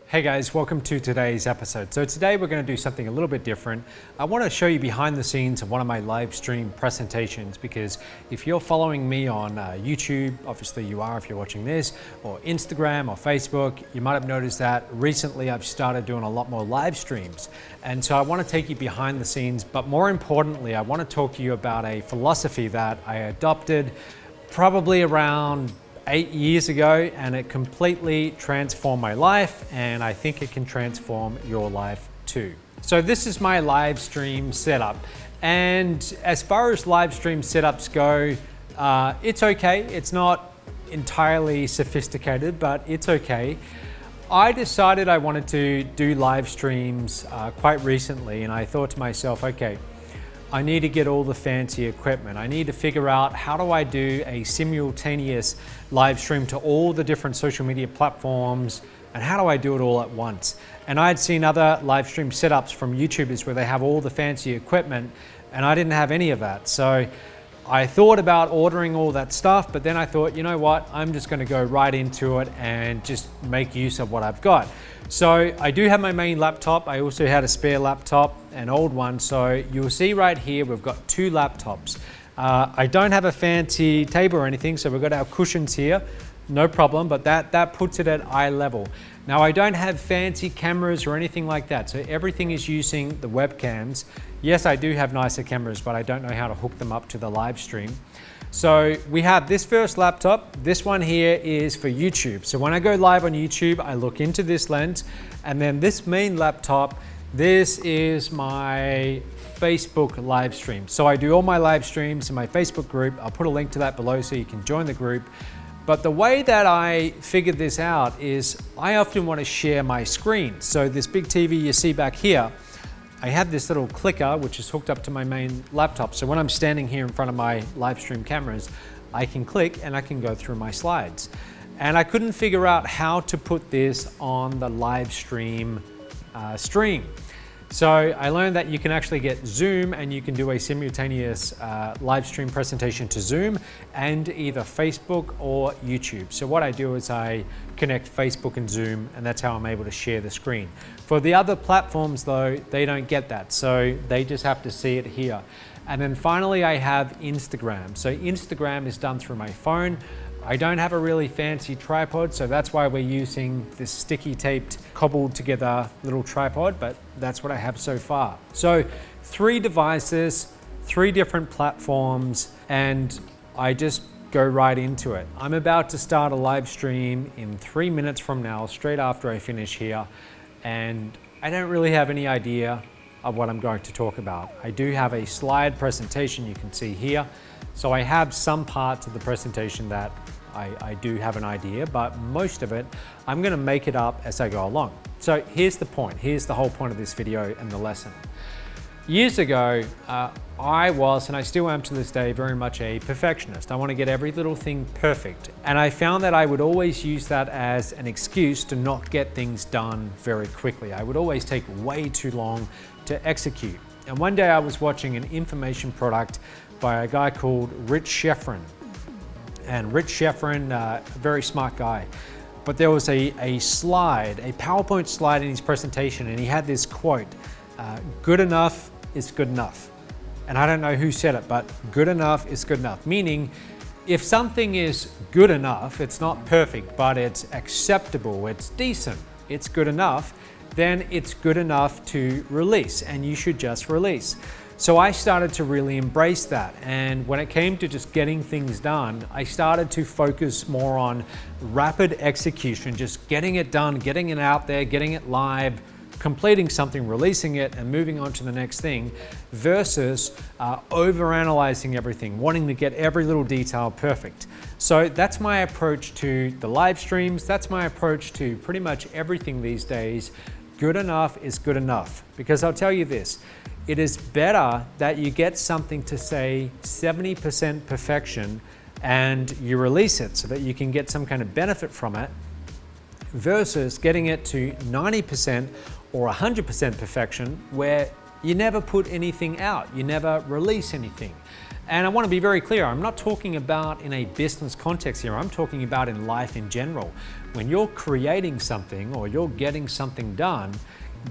Hey guys, welcome to today's episode. So today we're going to do something a little bit different. I want to show you behind the scenes of one of my live stream presentations, because if you're following me on YouTube, obviously you are if you're watching this, or Instagram or Facebook, you might have noticed that recently I've started doing a lot more live streams. And so I want to take you behind the scenes, but more importantly, I want to talk to you about a philosophy that I adopted probably around 8 years ago, and it completely transformed my life, and I think it can transform your life too. So this is my live stream setup, and as far as live stream setups go, it's okay. It's not entirely sophisticated, but it's okay. I decided I wanted to do live streams quite recently, and I thought to myself, okay, I need to get all the fancy equipment. I need to figure out, how do I do a simultaneous live stream to all the different social media platforms, and how do I do it all at once? And I'd seen other live stream setups from YouTubers where they have all the fancy equipment, and I didn't have any of that. So I thought about ordering all that stuff, but then I thought, you know what, I'm just going to go right into it and just make use of what I've got. So I do have my main laptop. I also had a spare laptop, an old one. So you'll see right here, we've got two laptops. I don't have a fancy table or anything, so we've got our cushions here, no problem, but that puts it at eye level. Now I don't have fancy cameras or anything like that, so everything is using the webcams. Yes, I do have nicer cameras, but I don't know how to hook them up to the live stream. So we have this first laptop. This one here is for YouTube. So when I go live on YouTube, I look into this lens, and then this main laptop, this is my Facebook live stream. So I do all my live streams in my Facebook group. I'll put a link to that below so you can join the group. But the way that I figured this out is I often want to share my screen. So this big TV you see back here, I have this little clicker which is hooked up to my main laptop. So when I'm standing here in front of my live stream cameras, I can click and I can go through my slides. And I couldn't figure out how to put this on the live stream stream. So I learned that you can actually get Zoom, and you can do a simultaneous live stream presentation to Zoom and either Facebook or YouTube. So what I do is I connect Facebook and Zoom, and that's how I'm able to share the screen. For the other platforms though, they don't get that. So they just have to see it here. And then finally I have Instagram. So Instagram is done through my phone. I don't have a really fancy tripod, so that's why we're using this sticky taped, cobbled together little tripod, but that's what I have so far. So 3 devices, 3 different platforms, and I just go right into it. I'm about to start a live stream in 3 minutes from now, straight after I finish here, and I don't really have any idea of what I'm going to talk about. I do have a slide presentation you can see here, so I have some parts of the presentation that I do have an idea, but most of it, I'm gonna make it up as I go along. So here's the point, here's the whole point of this video and the lesson. Years ago, I was, and I still am to this day, very much a perfectionist. I want to get every little thing perfect. And I found that I would always use that as an excuse to not get things done very quickly. I would always take way too long to execute. And one day I was watching an information product by a guy called Rich Schefren. And Rich Schefren, a very smart guy. But there was a slide, a PowerPoint slide in his presentation, and he had this quote, good enough is good enough. And I don't know who said it, but good enough is good enough. Meaning, if something is good enough, it's not perfect, but it's acceptable, it's decent, it's good enough, then it's good enough to release, and you should just release. So I started to really embrace that, and when it came to just getting things done, I started to focus more on rapid execution, just getting it done, getting it out there, getting it live, completing something, releasing it, and moving on to the next thing, versus overanalyzing everything, wanting to get every little detail perfect. So that's my approach to the live streams, that's my approach to pretty much everything these days. Good enough is good enough, because I'll tell you this, it is better that you get something to say 70% perfection and you release it so that you can get some kind of benefit from it, versus getting it to 90% or 100% perfection where you never put anything out, you never release anything. And I want to be very clear, I'm not talking about in a business context here, I'm talking about in life in general. When you're creating something or you're getting something done,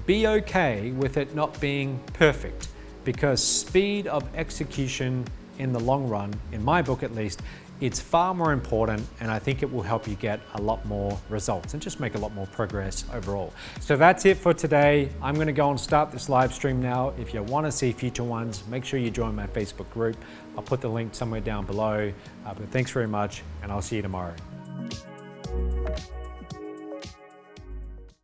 be okay with it not being perfect, because speed of execution in the long run, in my book at least, it's far more important, and I think it will help you get a lot more results and just make a lot more progress overall. So that's it for today. I'm going to go and start this live stream now. If you want to see future ones, make sure you join my Facebook group. I'll put the link somewhere down below. But thanks very much, and I'll see you tomorrow.